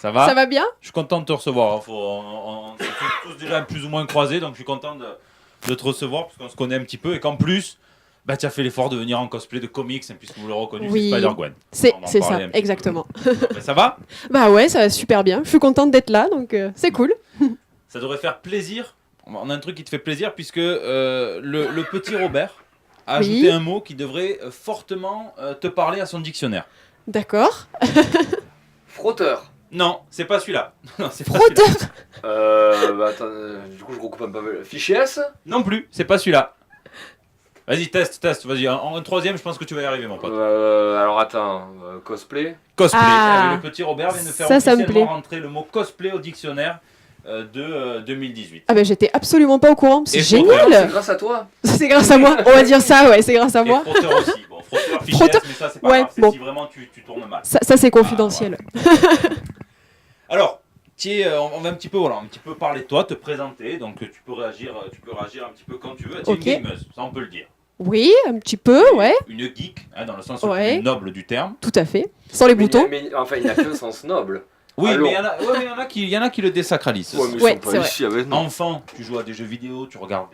Ça va? Ça va bien? Je suis content de te recevoir. On s'est tous déjà plus ou moins croisés, donc je suis content de te recevoir parce qu'on se connaît un petit peu et qu'en plus, bah, tu as fait l'effort de venir en cosplay de comics, hein, puisque vous l'aurez reconnu, c'est Oui, Spider-Gwen. c'est On en ça, parlait un petit peu. exactement. Ben, ça va? Bah ouais, ça va super bien. Je suis contente d'être là, donc c'est cool. Ça devrait faire plaisir. On a un truc qui te fait plaisir puisque le petit Robert a Oui. ajouté un mot qui devrait fortement te parler à son dictionnaire. D'accord. Frotteur. Non, c'est pas celui-là. Non, c'est pas Frotteur. celui-là. Attends, du coup je recoupe un peu. Fichier S. Non plus, c'est pas celui-là. Vas-y, teste. Vas-y, en troisième, je pense que tu vas y arriver, mon pote. Alors attends, cosplay. Cosplay. Ah. Le petit Robert vient de faire Ça me officiellement plaît. rentrer le mot cosplay au dictionnaire de 2018. Ah bah j'étais absolument pas au courant. C'est Et C'est génial. grâce à toi. C'est grâce à moi. On va dire ça, ouais, c'est grâce à Et moi. frotteur aussi. Bon, frotteur, fichier Frotteur. S, mais ça, c'est pas Ouais, grave. C'est bon. si vraiment tu tournes mal. Ça c'est confidentiel. Alors, on va un petit peu parler de toi, te présenter. Donc, tu peux réagir un petit peu quand tu veux. Tu es Ok. une gameuse, ça on peut le dire. Oui, un petit peu, ouais, Une geek, hein, dans le sens Ouais. le plus noble du terme. tout à fait. Sans les boutons. Enfin, il n'y a qu'un sens noble. Oui, Alors. mais il y en a qui le désacralisent. Ouais, mais Ouais, ils sont c'est pas vrai. ici avec nous. Enfant, tu joues à des jeux vidéo, tu regardes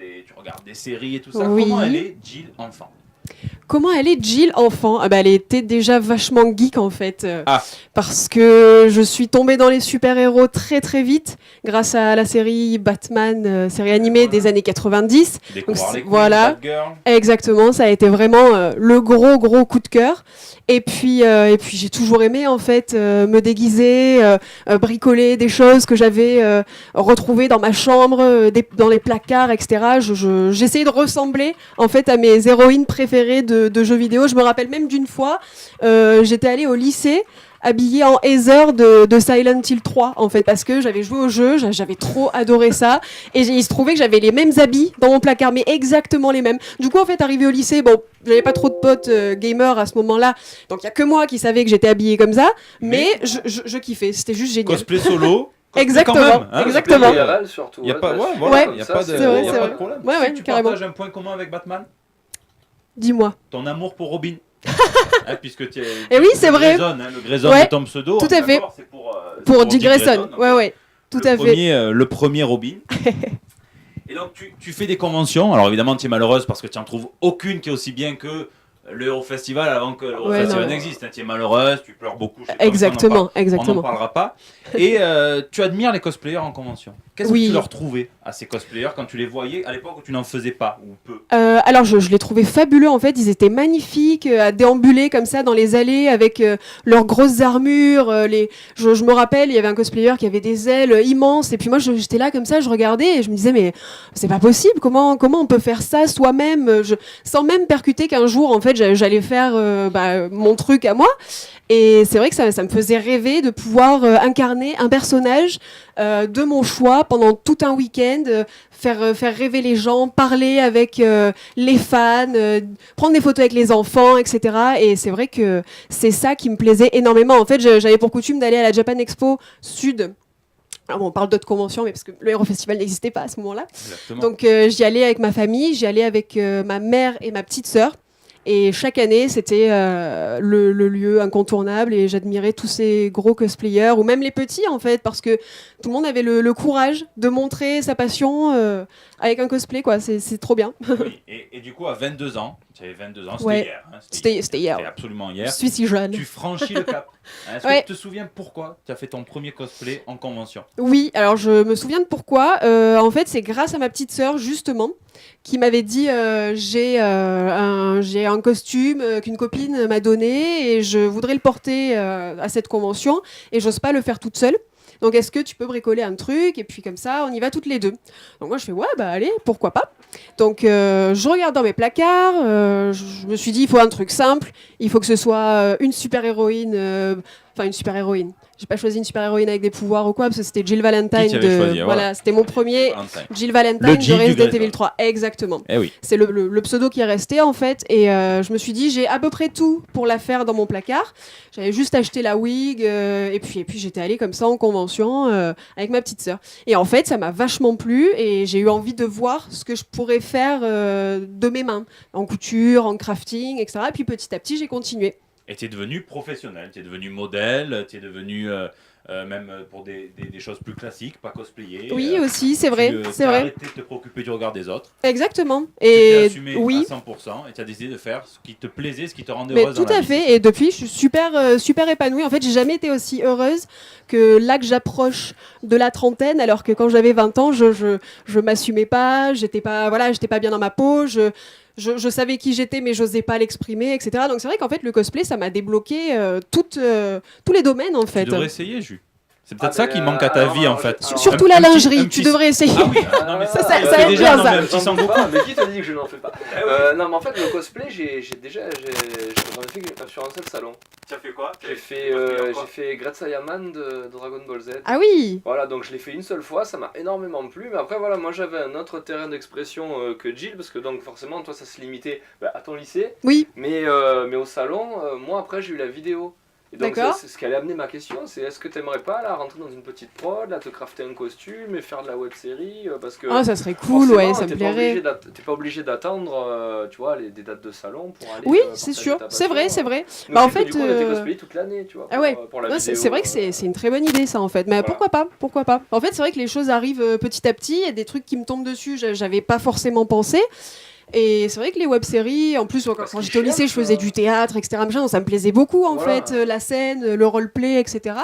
des séries et tout ça. Oui. Comment elle est, Jill, enfant? Comment elle est Jill enfant? Ah bah elle était déjà vachement geek en fait. Ah. Parce que je suis tombée dans les super-héros très très vite grâce à la série Batman, série animée des années 90. Tu découvres Donc, Harley Quinn, voilà. Batgirl. Exactement, ça a été vraiment le gros coup de cœur. Et puis j'ai toujours aimé en fait me déguiser, bricoler des choses que j'avais retrouvées dans ma chambre, dans les placards, etc. J'essayais de ressembler en fait à mes héroïnes préférées de jeux vidéo. Je me rappelle même d'une fois, j'étais allée au lycée habillée en Heather de Silent Hill 3 en fait parce que j'avais joué au jeu, j'avais trop adoré ça et il se trouvait que j'avais les mêmes habits dans mon placard mais exactement les mêmes. Du coup en fait arrivé au lycée, bon, j'avais pas trop de potes gamers à ce moment-là. Donc il y a que moi qui savais que j'étais habillée comme ça, mais je kiffais, c'était juste génial. Cosplay solo. cosplay Exactement, quand même, hein. exactement. IRL surtout. Il n'y a pas, ouais, ouais, voilà, Ouais, y a ça, pas de, c'est vrai, y a c'est pas vrai. de problème. Ouais, ouais, Si tu carrément. partages un point commun avec Batman, Dis-moi. ton amour pour Robin. Hein, puisque tu es. Et oui, c'est vrai. Le Grayson Ouais, de ton pseudo. tout on est à fait. d'accord, c'est Pour Dick Grayson. donc Ouais ouais. Tout à fait. Le premier Robin. Et donc tu fais des conventions. Alors évidemment, tu es malheureuse parce que tu n'en trouves aucune qui est aussi bien que l'Euro Festival avant que l'Euro Ouais, Festival non. n'existe. Hein. Tu es malheureuse, tu pleures beaucoup. je sais pas, Exactement, on n'en exactement. parlera pas. Et tu admires les cosplayers en convention. Qu'est-ce Oui. que tu leur trouvais à ces cosplayers quand tu les voyais à l'époque où tu n'en faisais pas ou peu? Alors je les trouvais fabuleux en fait, ils étaient magnifiques à déambuler comme ça dans les allées avec leurs grosses armures. Je me rappelle, il y avait un cosplayer qui avait des ailes immenses et puis moi j'étais là comme ça, je regardais et je me disais mais c'est pas possible, comment on peut faire ça soi-même, sans même percuter qu'un jour en fait j'allais faire mon truc à moi. Et c'est vrai que ça me faisait rêver de pouvoir incarner un personnage de mon choix pendant tout un week-end, faire rêver les gens, parler avec les fans, prendre des photos avec les enfants, etc. Et c'est vrai que c'est ça qui me plaisait énormément. En fait, j'avais pour coutume d'aller à la Japan Expo Sud. Alors bon, on parle d'autres conventions, mais parce que le Hero Festival n'existait pas à ce moment-là. Exactement. Donc j'y allais avec ma famille, j'y allais avec ma mère et ma petite sœur. Et chaque année, c'était le lieu incontournable et j'admirais tous ces gros cosplayers, ou même les petits en fait, parce que tout le monde avait le courage de montrer sa passion avec un cosplay, quoi. C'est trop bien. Oui. Et du coup, à 22 ans, tu avais 22 ans, c'était Ouais. hier. Hein, C'était hier. C'était absolument Je hier. suis si jeune. Tu franchis le cap. Hein, est-ce Ouais. que tu te souviens pourquoi tu as fait ton premier cosplay en convention? Oui, alors je me souviens de pourquoi. En fait, c'est grâce à ma petite sœur, justement, qui m'avait dit j'ai un costume qu'une copine m'a donné et je voudrais le porter à cette convention et j'ose pas le faire toute seule. Donc, est-ce que tu peux bricoler un truc? Et puis, comme ça, on y va toutes les deux. Donc, moi, je fais, ouais, bah, allez, pourquoi pas. Donc, je regarde dans mes placards. Je me suis dit, il faut un truc simple. Il faut que ce soit une super-héroïne. Enfin, une super-héroïne. J'ai pas choisi une super-héroïne avec des pouvoirs ou quoi, parce que c'était Jill Valentine. Qui tu avais choisi, Voilà, c'était mon premier. Valentine. Jill Valentine Le Jill de du Resident Grayson. Evil 3. Exactement. Eh oui. C'est le pseudo qui est resté en fait. Et je me suis dit, j'ai à peu près tout pour la faire dans mon placard. J'avais juste acheté la wig et puis j'étais allée comme ça en convention avec ma petite sœur. Et en fait, ça m'a vachement plu et j'ai eu envie de voir ce que je pourrais faire de mes mains, en couture, en crafting, etc. Et puis petit à petit, j'ai continué. Et tu es devenu professionnel, tu es devenu modèle, tu es devenu même pour des choses plus classiques, pas cosplayées. Oui, aussi, c'est vrai, c'est vrai. Arrêté de te préoccuper du regard des autres. Exactement. Tu t'es Et assumé oui. à 100% et tu as décidé de faire ce qui te plaisait, ce qui te rendait Mais heureuse tout dans la à vie. fait. Et depuis, je suis super épanouie. En fait, j'ai jamais été aussi heureuse que là que j'approche de la trentaine, alors que quand j'avais 20 ans, je m'assumais pas, j'étais pas bien dans ma peau, je savais qui j'étais, mais j'osais pas l'exprimer, etc. Donc c'est vrai qu'en fait, le cosplay, ça m'a débloqué tous les domaines, en fait. Tu devrais essayer, Jus. C'est peut-être Ah, ça mais, qui manque à ta vie, en fait. Surtout Un la petit- lingerie, un tu petit- devrais essayer. Ah oui, non, mais Ça fait aide déjà, bien, non, ça. mais un petit sangoku. Mais qui t'a dit que je n'en fais pas Non, mais en fait, le cosplay, j'en ai fait sur un seul salon. Tu as fait quoi J'ai fait Great Saiyaman de Dragon Ball Z. Ah oui. Voilà, donc je l'ai fait une seule fois, ça m'a énormément plu. Mais après, voilà, moi j'avais un autre terrain d'expression que Jill, parce que donc forcément, toi, ça se limitait à ton lycée. Oui. Mais au salon, moi après, j'ai eu la vidéo. Et donc, D'accord. c'est ce qui allait amener ma question, c'est est-ce que t'aimerais pas là rentrer dans une petite prod, là te crafter un costume et faire de la web série parce que Ah, ça serait cool, ouais, ça me plairait. T'es pas obligé d'attendre, tu vois, des dates de salon pour aller. Oui, partager c'est sûr, ta c'est passion. vrai, c'est vrai. Nous Bah, en aussi, fait, du coup, on était cosplayés toute l'année, tu vois. Ah ouais. Pour la Ouais, vidéo, c'est vrai que c'est une très bonne idée, ça, en fait. Mais Voilà. pourquoi pas. En fait, c'est vrai que les choses arrivent petit à petit. Il y a des trucs qui me tombent dessus, j'avais pas forcément pensé. Et c'est vrai que les web-séries, en plus, quand j'étais au lycée, je faisais du théâtre, etc. Machin, donc ça me plaisait beaucoup, en Voilà. fait, la scène, le roleplay, etc.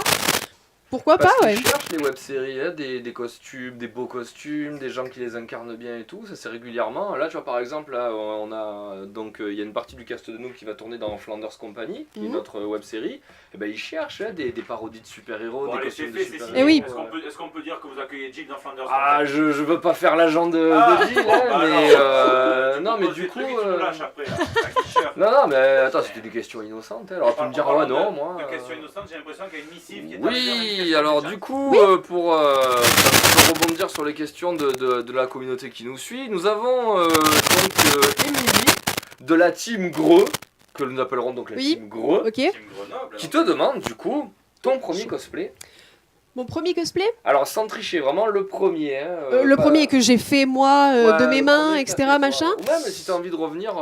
Pourquoi Parce pas, ouais. qu'ils cherchent les web-séries, hein, des costumes, des beaux costumes, des gens qui les incarnent bien et tout, ça c'est régulièrement. Là, tu vois, par exemple, là, on a donc il y a une partie du cast de nous qui va tourner dans Flanders Company, qui est Mhm. notre web-série. Et ben ils cherchent des parodies de super-héros, Bon, des allez, costumes c'est de fait, c'est super-héros. Eh oui. Est-ce qu'on peut dire que vous accueillez Jill dans Flanders Ah, je veux pas faire l'agent de Jill, hein, bah mais non, mais du coup. Après, là, à Guicheur. Non, mais attends, c'était des questions innocentes. Hein. Alors, tu me dire, ouais, non, moi. De questions innocentes, j'ai l'impression qu'il y a une missive qui est Oui, alors du coup, pour rebondir sur les questions de la communauté qui nous suit, nous avons Émilie de la team Greux, que nous appellerons donc la Oui. team Greux, Ok. qui te demande du coup ton premier cosplay. Mon premier cosplay Alors sans tricher, vraiment le premier. Hein, le pas- premier que j'ai fait, moi, Ouais, de mes le mains, premier que etc., t'as fait, machin. toi. Ouais, mais si t'as envie de revenir,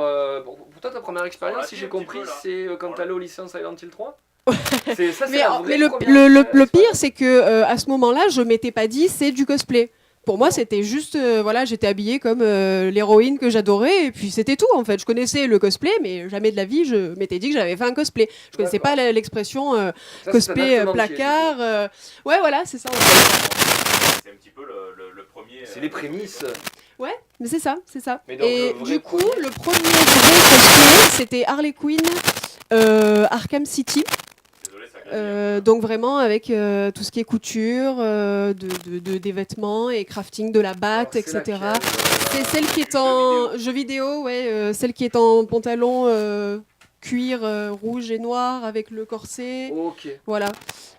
pour toi ta première On expérience, l'a si dit j'ai un petit compris, peu, là. c'est quand On t'allais au lycée en Silent Hill 3 Ça, c'est Mais, la vraie mais le, première le expérience. pire, c'est que à ce moment-là, je m'étais pas dit c'est du cosplay. Pour moi, c'était juste, voilà, j'étais habillée comme l'héroïne que j'adorais, et puis c'était tout en fait. Je connaissais le cosplay, mais jamais de la vie, je m'étais dit que j'avais fait un cosplay. Je connaissais pas l'expression Ça, c'est cosplay un acte entier, placard. du Ouais, voilà, c'est ça. En fait. C'est un petit peu le premier. coup. C'est les prémices. Mais c'est ça, c'est ça. Mais donc, Et le vrai du coup, premier- le premier vrai cosplay, c'était Harley Quinn, Arkham City. Désolé, ça gagne. Donc vraiment avec tout ce qui est couture, des vêtements et crafting de la batte, Alors, c'est etc. laquelle, C'est celle qui est Jeu en jeu vidéo, ouais, celle qui est en pantalon cuir rouge et noir avec le corset, Ok, voilà,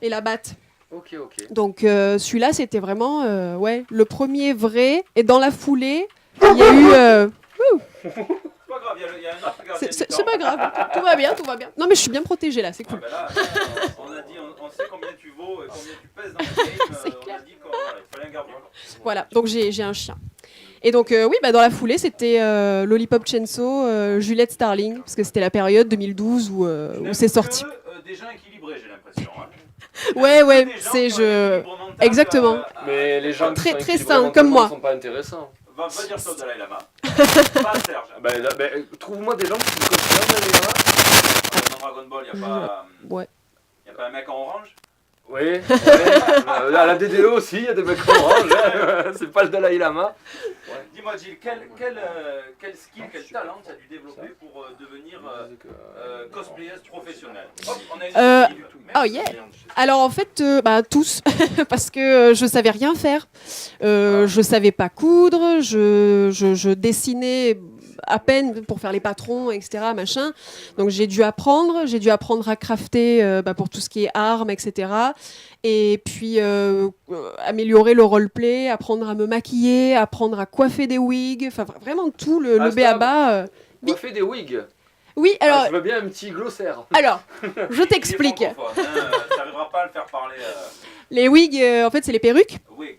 et la batte. ok. Donc celui-là, c'était vraiment ouais, le premier vrai. Et dans la foulée, il y a eu... C'est pas grave, il y a un autre gardien du c'est temps. pas grave, tout va bien, tout va bien. Non mais je suis bien protégée là, c'est Ah cool. ben là, on a dit, on sait combien tu vaux et combien tu pèses dans le game. C'est On clair. a dit qu'il fallait un gardien. Voilà, donc j'ai un chien. Et donc oui, bah, dans la foulée, c'était Lollipop Chainsaw, Juliette Starling, parce que c'était la période 2012 où c'est sorti. Des gens équilibrés, j'ai l'impression. Hein. Ouais, Des gens c'est qui ont un je... équilibre mental, Exactement. Mais les gens qui Très, sont très équilibrés sains, comme moi. mentalement sont pas intéressants. Va dire ça au Dalai Lama. Pas Serge. Trouve-moi des gens qui se considèrent Dalai Lama. Dans Dragon Ball, il n'y a pas. Ouais. Y a pas un mec en orange. Oui, à la DDO aussi, il y a des mecs orange, hein. C'est pas le Dalai Lama. Dis-moi, Gilles, quel skill, quel talent tu as dû développer pour devenir cosplayeuse professionnelle? Hop, on a une skill. Oh yeah. Alors en fait, bah, tous, parce que je savais rien faire. Je savais pas coudre, je dessinais à peine pour faire les patrons, etc. Machin. Donc j'ai dû apprendre à crafter pour tout ce qui est armes, etc. Et puis améliorer le roleplay, apprendre à me maquiller, apprendre à coiffer des wigs, enfin vraiment tout le stop. b.a.-ba. On fait des wigs. Oui, alors, je veux bien un petit glossaire. je t'explique. Tu n'arriveras pas à le faire parler. Les wigs, en fait, c'est les perruques. Wig.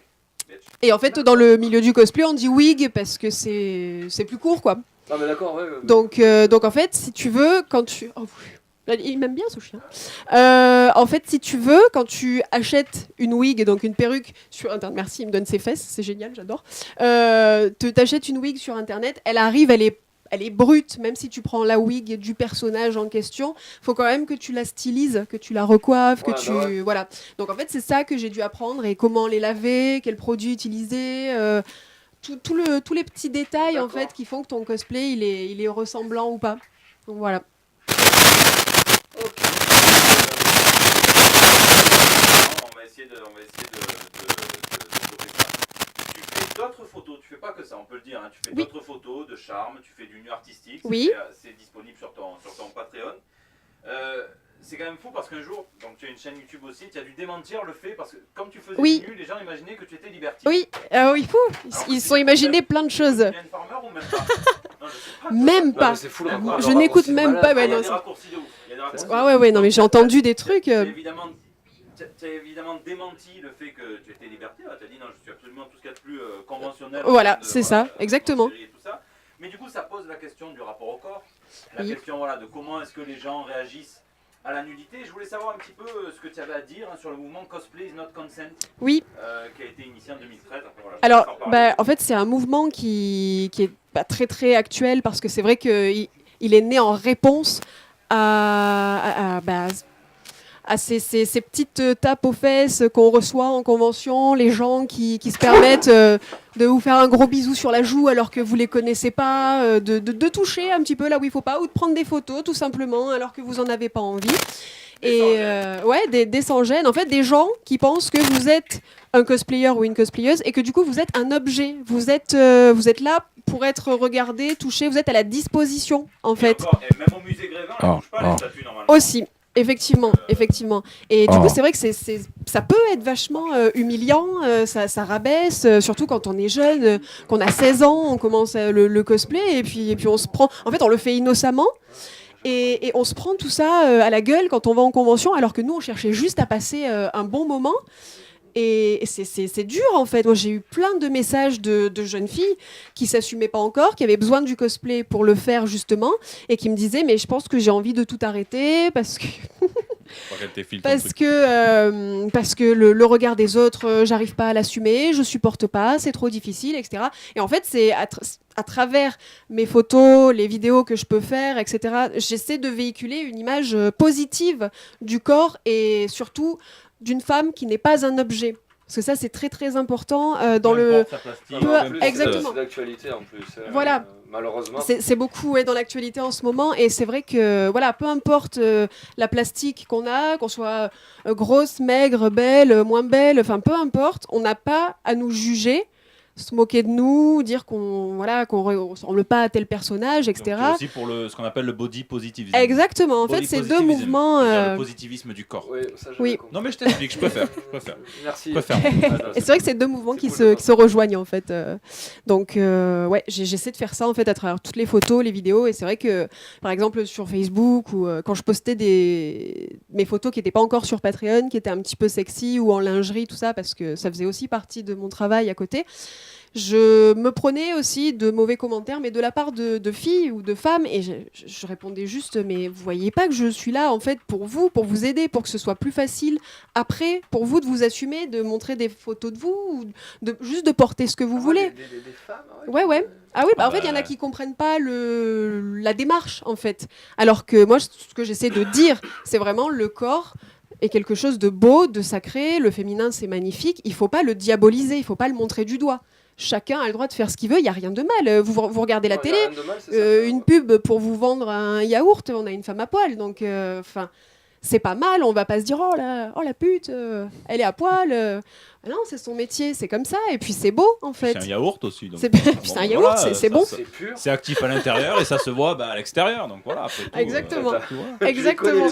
Et en fait, dans le milieu du cosplay, on dit wig parce que c'est plus court, quoi. Non mais d'accord, ouais. Donc en fait, si tu veux, quand tu... Oh, Il m'aime bien ce chien. En fait, si tu veux, quand tu achètes une wig, donc une perruque sur Internet, merci, il me donne ses fesses, c'est génial, j'adore. T'achètes une wig sur Internet, elle arrive, elle est brute, même si tu prends la wig du personnage en question, faut quand même que tu la stylises, que tu la recoiffes, que tu... Voilà. Donc en fait, c'est ça que j'ai dû apprendre, et comment les laver, quels produits utiliser, tous les petits détails en fait qui font que ton cosplay il est ressemblant ou pas. Donc voilà. Ok. On va essayer de stopper ça. Tu fais d'autres photos, tu fais pas que ça, on peut le dire. Hein. Tu fais Oui. d'autres photos de charme, tu fais du nu artistique. Oui. C'est disponible sur ton Patreon. C'est quand même fou parce qu'un jour, donc tu as une chaîne YouTube aussi, tu as dû démentir le fait parce que comme tu faisais Oui. du nu, les gens imaginaient que tu étais libertine. Oui, il faut. Ils se sont imaginés plein de choses. Tu viens de farmer ou même pas? Non, je sais pas. Même Non, pas. mais c'est fou, le Je raccourci de n'écoute malade. même pas. Il y a non, des c'est- raccourcis de ouf. Il y a des raccourcis. Ouais, non, mais j'ai entendu des trucs. Tu as évidemment démenti le fait que tu étais libertaire. Tu as dit non, je suis absolument tout ce qu'il y a de plus conventionnel. Voilà, c'est ça, exactement. série et tout ça. Mais du coup, ça pose la question du rapport au corps. La Oui. question de comment est-ce que les gens réagissent à la nudité. Je voulais savoir un petit peu ce que tu avais à dire sur le mouvement Cosplay is not consent Oui. qui a été initié en 2013. Après, voilà, je Alors, te laisse en parler. en fait, c'est un mouvement qui est très très actuel parce que c'est vrai qu'il il est né en réponse à ces petites tapes aux fesses qu'on reçoit en convention, les gens qui se permettent de vous faire un gros bisou sur la joue alors que vous les connaissez pas, de toucher un petit peu là où il faut pas, ou de prendre des photos tout simplement alors que vous en avez pas envie. Et des sans-gêne, en fait, des gens qui pensent que vous êtes un cosplayer ou une cosplayeuse et que du coup vous êtes un objet, vous êtes là pour être regardé, touché, vous êtes à la disposition en fait. Et même au musée Grévin, on ne touche pas les statues normalement. Aussi. Effectivement. Et du coup, c'est vrai que ça peut être vachement humiliant, ça rabaisse, surtout quand on est jeune, qu'on a 16 ans, on commence le cosplay, et puis on se prend... En fait, on le fait innocemment, et on se prend tout ça à la gueule quand on va en convention, alors que nous, on cherchait juste à passer un bon moment. Et c'est dur en fait. Moi j'ai eu plein de messages de jeunes filles qui s'assumaient pas encore, qui avaient besoin du cosplay pour le faire justement, et qui me disaient mais je pense que j'ai envie de tout arrêter parce que le regard des autres, j'arrive pas à l'assumer, je supporte pas, c'est trop difficile, etc. Et en fait c'est à travers mes photos, les vidéos que je peux faire, etc. J'essaie de véhiculer une image positive du corps et surtout d'une femme qui n'est pas un objet. Parce que ça, c'est très très important dans le... Exactement. C'est d'actualité en plus. Voilà. Malheureusement. C'est beaucoup dans l'actualité en ce moment. Et c'est vrai que, voilà, peu importe la plastique qu'on a, qu'on soit grosse, maigre, belle, moins belle, enfin peu importe, on n'a pas à nous juger, se moquer de nous, dire qu'on ressemble pas à tel personnage, etc. Donc, aussi pour ce qu'on appelle le body positivism. Exactement. En Body fait, c'est deux positivism, mouvements... c'est-à-dire le positivisme du corps. Oui, ça, Oui. Non mais je t'explique, je préfère. Merci. Je préfère. Et c'est vrai que c'est deux mouvements qui cool. se rejoignent en fait. Donc ouais, j'essaie de faire ça en fait à travers toutes les photos, les vidéos. Et c'est vrai que par exemple sur Facebook ou quand je postais mes photos qui n'étaient pas encore sur Patreon, qui étaient un petit peu sexy ou en lingerie, tout ça, parce que ça faisait aussi partie de mon travail à côté. Je me prenais aussi de mauvais commentaires, mais de la part de filles ou de femmes, et je répondais juste, mais vous voyez pas que je suis là en fait pour vous aider, pour que ce soit plus facile après, pour vous de vous assumer, de montrer des photos de vous, ou juste de porter ce que vous voulez. Des femmes. Ouais. Ah oui, en fait, il y en a qui comprennent pas la démarche en fait. Alors que moi, ce que j'essaie de dire, c'est vraiment le corps est quelque chose de beau, de sacré. Le féminin, c'est magnifique. Il faut pas le diaboliser, il faut pas le montrer du doigt. Chacun a le droit de faire ce qu'il veut, il n'y a rien de mal. Vous regardez la télé, une pub pour vous vendre un yaourt, on a une femme à poil, donc c'est pas mal, on va pas se dire oh la pute, elle est à poil. Non, c'est son métier, c'est comme ça, et puis c'est beau en fait. C'est un yaourt aussi. Donc, c'est un yaourt, voilà, c'est bon. C'est pur. C'est actif à l'intérieur et ça se voit à l'extérieur, donc voilà. Après tout, Exactement. tu vois. Exactement.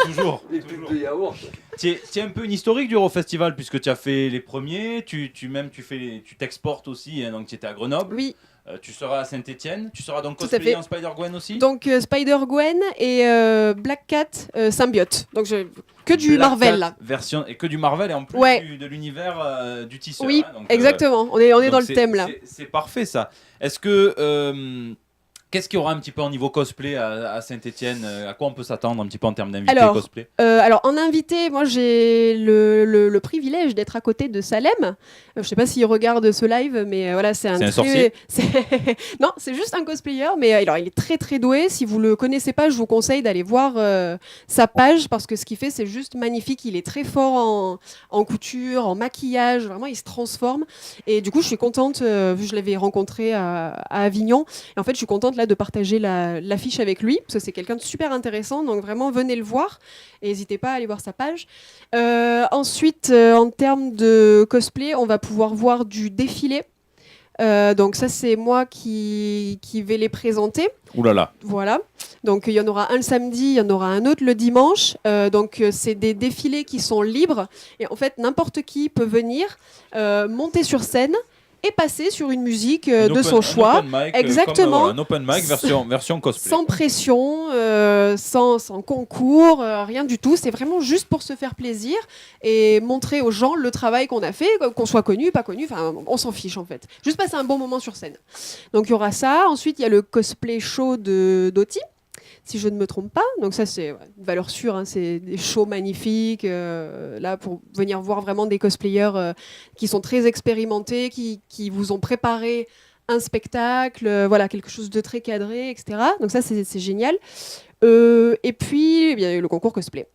Toujours. Les pubs de yaourt. Tu es un peu une historique du Eurofestival puisque tu as fait les premiers, tu t'exportes aussi, hein, donc tu étais à Grenoble. Oui. Tu seras à Saint-Etienne, tu seras donc Tout à cosplay fait. en Spider-Gwen aussi. Donc Spider-Gwen et Black Cat symbiote. Donc que du Black Marvel Cat là. version et que du Marvel et en plus Ouais. de l'univers du tisseur. Oui, hein, donc, exactement. On est donc dans le thème là. C'est parfait ça. Est-ce que Qu'est-ce qu'il y aura un petit peu en niveau cosplay à Saint-Étienne? À quoi on peut s'attendre un petit peu en termes d'invités Alors, cosplay? alors, en invité, moi j'ai le privilège d'être à côté de Salem. Je sais pas s'il regarde ce live, mais voilà, c'est C'est un sorcier Non, c'est juste un cosplayer, mais alors il est très très doué. Si vous le connaissez pas, je vous conseille d'aller voir sa page parce que ce qu'il fait, c'est juste magnifique. Il est très fort en couture, en maquillage, vraiment, il se transforme. Et du coup, je suis contente, vu que je l'avais rencontré à Avignon. Et en fait, je suis contente là de partager l'affiche avec lui parce que c'est quelqu'un de super intéressant. Donc vraiment, venez le voir et n'hésitez pas à aller voir sa page. Ensuite, en termes de cosplay, on va pouvoir voir du défilé. Donc ça, c'est moi qui vais les présenter. Ouh là là. Voilà. Donc il y en aura un le samedi, il y en aura un autre le dimanche. Donc c'est des défilés qui sont libres. Et en fait, n'importe qui peut venir monter sur scène et passer sur une musique de son choix. Un open mic, Exactement. Un open mic version cosplay. Sans pression, sans concours, rien du tout. C'est vraiment juste pour se faire plaisir et montrer aux gens le travail qu'on a fait, qu'on soit connu, pas connu, enfin on s'en fiche en fait. Juste passer un bon moment sur scène. Donc il y aura ça. Ensuite il y a le cosplay show d'Oti, si je ne me trompe pas. Donc ça c'est une valeur sûre, hein. C'est des shows magnifiques, là pour venir voir vraiment des cosplayers qui sont très expérimentés, qui vous ont préparé un spectacle, voilà, quelque chose de très cadré, etc. Donc ça c'est génial. Et puis il y a le concours cosplay.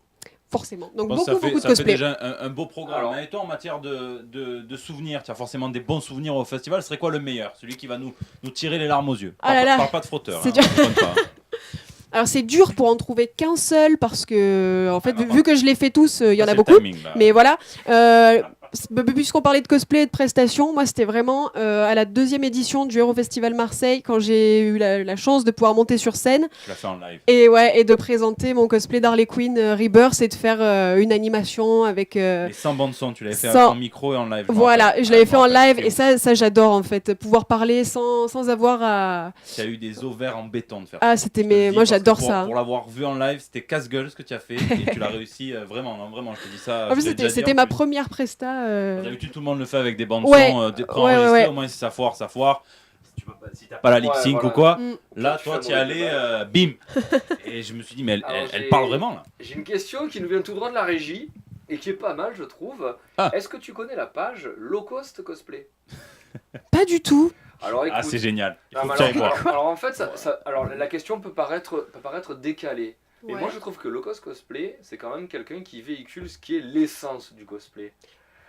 Forcément. Donc Bon, beaucoup ça fait de cosplay. déjà un beau programme. Alors- Mais toi, en matière de souvenirs, tu as forcément des bons souvenirs au festival. Ce serait quoi le meilleur? Celui qui va nous tirer les larmes aux yeux. Ah là là. Parle pas de frotteur. C'est hein, dur. on déconne pas. Alors c'est dur pour en trouver qu'un seul parce que en fait Ah, vu que je les fais tous, il y en Ça, a c'est le beaucoup. timing, là. Mais voilà. Puisqu'on parlait de cosplay et de prestations, moi c'était vraiment à la 2e édition du Eurofestival Marseille quand j'ai eu la chance de pouvoir monter sur scène Je l'ai fait en live. et de présenter mon cosplay d'Harley Quinn Rebirth et de faire une animation avec Mais sans bande son, tu l'avais fait sans- en micro et en live. je me voilà, rappelle. je l'avais Ouais, fait en je me rappelle, live et ça j'adore en fait, pouvoir parler sans avoir à... Tu as eu des os verts en béton de faire. Ah c'était Je te le mais dis moi parce que j'adore pour- ça. Pour l'avoir vu en live, c'était casse-gueule ce que tu as fait et tu l'as réussi vraiment, non, vraiment, je te dis ça. En plus je te l'ai déjà dit, c'était en ma plus. première presta. D'habitude, tout le monde le fait avec des bandes Ouais, son ouais, préenregistrées. ouais. Au moins, si ça foire, ça foire. Si t'as pas la lip Ouais, sync voilà. ou quoi, Mm. là, Tu toi, fais tu un es mauvais allé, bim. Et je me suis dit, mais Alors, elle j'ai- parle vraiment là. J'ai une question qui nous vient tout droit de la régie et qui est pas mal, je trouve. Ah. Est-ce que tu connais la page Low Cost Cosplay? Pas du tout. Alors écoute. Ah, c'est génial. Il Non, faut mais que tu ailles alors, voir. alors, en fait, alors la question peut paraître décalée. Mais Ouais. moi je trouve que Low Cost Cosplay, c'est quand même quelqu'un qui véhicule ce qui est l'essence du cosplay.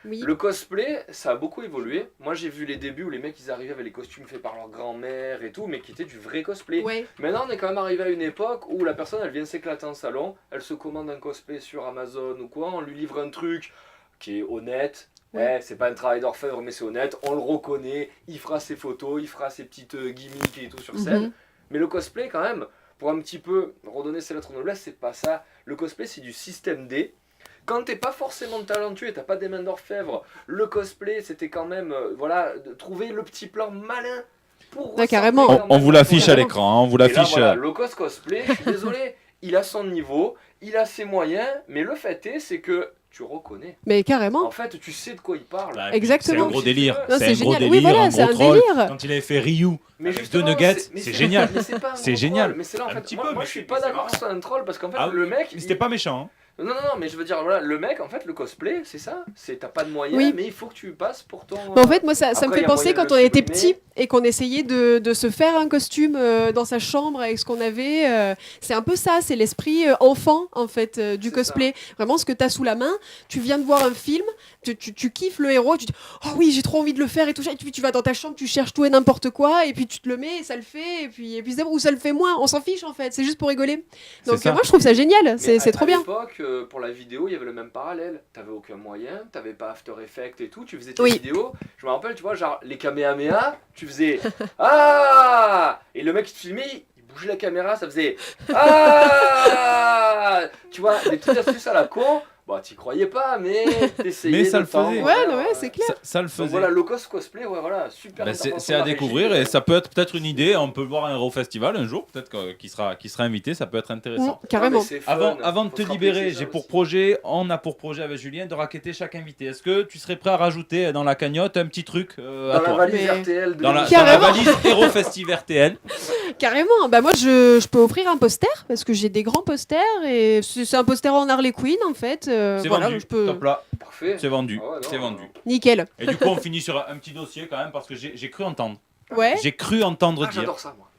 Oui. Le cosplay, ça a beaucoup évolué. Moi j'ai vu les débuts où les mecs ils arrivaient avec les costumes faits par leur grand-mère et tout, mais qui étaient du vrai cosplay. Ouais. Maintenant on est quand même arrivé à une époque où la personne elle vient s'éclater en salon, elle se commande un cosplay sur Amazon ou quoi, on lui livre un truc qui est honnête. Ouais. C'est pas un travail d'orfèvre mais c'est honnête, on le reconnaît, il fera ses photos, il fera ses petites gimmicks et tout sur scène. Mhm. Mais le cosplay quand même, pour un petit peu redonner ses lettres de noblesse, c'est pas ça. Le cosplay c'est du système D. Quand t'es pas forcément talentueux et t'as pas des mains d'orfèvre, le cosplay c'était quand même, voilà, de trouver le petit plan malin pour Ah, carrément. ressembler On vous l'affiche à Carrément. l'écran, hein, on vous Et là, l'affiche. voilà, low cost cosplay, je suis désolé, il a son niveau, il a ses moyens, mais le fait est, c'est que tu reconnais. Mais carrément. En fait, tu sais de quoi il parle. Bah, Exactement. C'est un gros délire. Non, C'est un c'est gros génial. délire, Oui, voilà, un c'est gros un troll. délire. Quand il avait fait Ryu Mais avec justement, deux nuggets, mais c'est génial. Mais c'est pas un C'est gros génial. troll, mais c'est là en Un fait. petit Moi, peu, moi, mais je suis c'est- pas mais c'est d'accord que marrant. c'est un troll parce qu'en fait, Ah le oui, mec. C'était pas méchant. Hein. Non, mais je veux dire, voilà, le mec, en fait, le cosplay, c'est ça. C'est t'as pas de moyens, Oui. mais il faut que tu passes pour ton. Mais en fait, moi, ça me Après, fait y a penser moyen de quand le on était supprimer. petit et qu'on essayait de se faire un costume dans sa chambre avec ce qu'on avait. C'est un peu ça, c'est l'esprit enfant, en fait, du C'est cosplay. Vraiment, ce que tu as sous la main, tu viens de voir un film, tu kiffes le héros, tu dis « Oh oui, j'ai trop envie de le faire » et tout ça. Et puis tu vas dans ta chambre, tu cherches tout et n'importe quoi, et puis tu te le mets, et ça le fait, et puis c'est bon, ou ça le fait moins, on s'en fiche, en fait. C'est juste pour rigoler. C'est Donc ça. moi, je trouve ça génial, Mais c'est trop bien. À l'époque, pour la vidéo, il y avait le même parallèle. T'avais aucun moyen, t'avais pas After Effects et tout, tu faisais tes Oui. vidéos. Je me rappelle, tu vois, genre les Kamehameha, tu faisais Ah et le mec qui te filmait, il bougeait la caméra, ça faisait Ah tu vois, des petites astuces à la con. Bah, t'y croyais pas, mais t'essayais. Mais ça de le faisait. temps, Ouais, ouais, c'est clair. Ça le Donc faisait. voilà, low cost cosplay, ouais, voilà, super. Bah, intervention c'est de à la découvrir régie. et ça peut être peut-être une idée. On peut le voir à un Hero Festival un jour, peut-être qu'il sera invité. Ça peut être intéressant. Carrément. Ah, mais c'est fun. Avant de Faut te se rappeler que libérer, c'est ça j'ai pour aussi. projet, on a pour projet avec Julien de racketter chaque invité. Est-ce que tu serais prêt à rajouter dans la cagnotte un petit truc à Dans la toi valise Mais- RTL de dans la l'émission. Carrément. valise Hero Festive RTL. Carrément. Bah moi, je peux offrir un poster parce que j'ai des grands posters et c'est un poster en Harley Quinn en fait. C'est Voilà, vendu. je peux. Top là. Parfait. C'est vendu. Ah ouais, non, C'est non, vendu. non. Nickel. Et du coup, on finit sur un petit dossier quand même parce que j'ai cru entendre. Ouais. J'ai cru entendre Ah, dire j'adore ça, moi.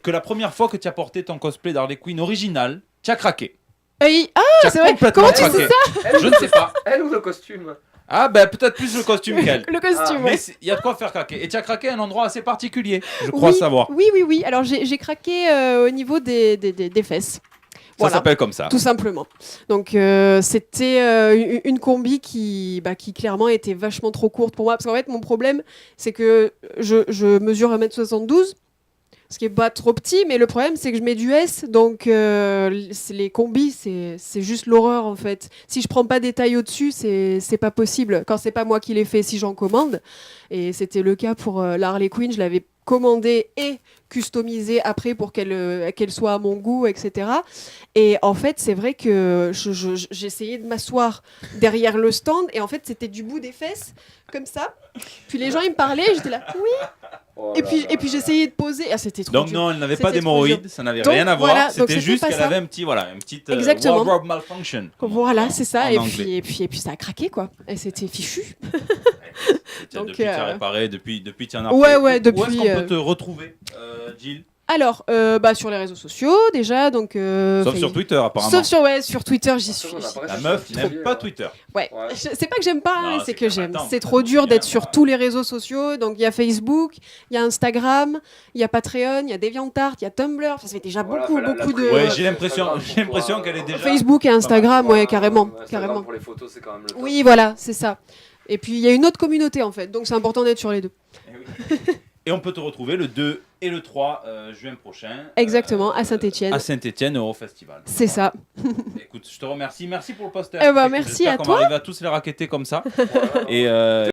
que la première fois que tu as porté ton cosplay d'Harley Quinn original, tu as craqué. Ah, Tu as c'est vrai. complètement Comment tu sais craqué. Elle, Je ne sais pas. Elle ou le costume? Ah ben peut-être plus le costume qu'elle. le costume. Mais ouais. il y a de quoi faire craquer. Et tu as craqué à un endroit assez particulier, je crois Oui, savoir. Oui. Alors j'ai craqué au niveau des fesses. Ça s'appelle comme ça. Tout simplement. Donc c'était une combi qui clairement était vachement trop courte pour moi. Parce qu'en fait, mon problème, c'est que je mesure 1m72, ce qui est pas trop petit, mais le problème, c'est que je mets du S. Donc les combis, c'est juste l'horreur en fait. Si je prends pas des tailles au-dessus, c'est pas possible. Quand c'est pas moi qui l'ai fait, si j'en commande. Et c'était le cas pour la Harley Quinn. Je l'avais commandée et customisée après pour qu'elle soit à mon goût, etc. Et en fait, c'est vrai que j'essayais de m'asseoir derrière le stand et en fait, c'était du bout des fesses, comme ça. Puis les gens, ils me parlaient, j'étais là, oui. Oh Et là puis, là et puis là. j'essayais de poser. Ah, c'était trop Donc dur. non, elle n'avait C'était pas trop d'hémorroïdes, ça n'avait Donc, rien à voir. voilà, donc C'était c'était juste pas qu'elle ça. avait une petite Exactement. wardrobe malfunction. Voilà, c'est ça. En Et anglais. puis ça a craqué, quoi. Et c'était fichu. Donc, Depuis tu as réparé, depuis tu en as Ouais, refait. ouais, Où est-ce depuis, qu'on peut te retrouver, Jill? Alors, sur les réseaux sociaux, déjà. Donc, Sauf sur Twitter, apparemment. Sauf sur Twitter, j'y suis. On a pas La réussi meuf à n'aime trouver, pas Twitter. Ouais. Ouais. C'est pas que j'aime pas, Non, c'est c'est que que j'aime. attends, C'est trop faut dur bien, d'être sur moi. tous les réseaux sociaux. Donc il y a Facebook, il y a Instagram, il y a Patreon, il y a DeviantArt, il y a Tumblr. Ça fait déjà Voilà, beaucoup, la beaucoup de. Ouais, priorité, j'ai l'impression Instagram pour toi, qu'elle est déjà. Facebook et Instagram, ouais, carrément, Instagram carrément. Pour les photos, c'est quand même le top. Oui, voilà, c'est ça. Et puis il y a une autre communauté en fait, donc c'est important d'être sur les deux. Eh oui. Et on peut te retrouver le 2 et le 3 juin prochain. Exactement, à Saint-Étienne. À Saint-Étienne, au Festival. C'est ça. Écoute, je te remercie. Merci pour le poster. Eh ben, merci J'espère à qu'on toi. va arriver à tous les racketter comme ça. Voilà. Et